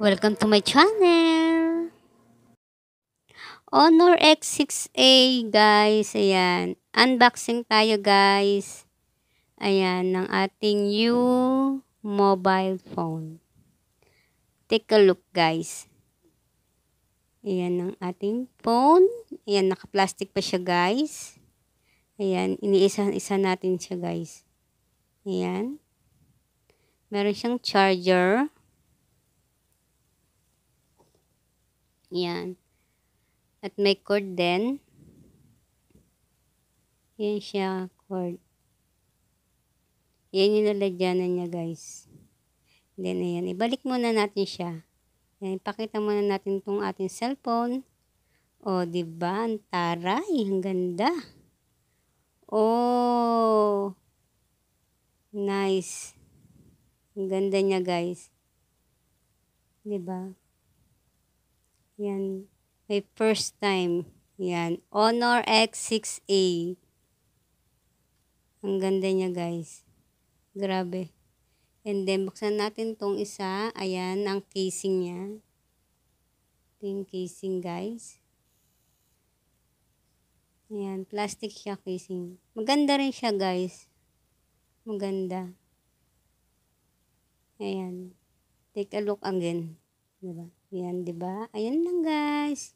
Welcome to my channel. Honor X6A guys. Ayan. Unboxing tayo guys. Ayan. Ng ating new mobile phone. Take a look guys. Ayan ng ating phone. Ayan. Naka-plastic pa siya guys. Ayan. Iniisa-isa natin siya guys. Ayan. Meron siyang charger. Ayan. At may cord din. Yan siya, cord. Yan yung lalagyanan niya, guys. Then, ayan. Ibalik muna natin siya. Ayan, ipakita muna natin itong ating cellphone. O, diba? Ang taray. Ang ganda. Oh. Nice. Ang ganda niya, guys. Diba? Yan. May first time. Yan. Honor X6A. Ang ganda niya guys. Grabe. And then, buksan natin tong isa. Ayan, ang casing niya. Ito yung casing guys. Ayan, plastic siya casing. Maganda rin siya guys. Maganda. Ayan. Take a look again. Diba? Ayan, diba? Ayan lang guys.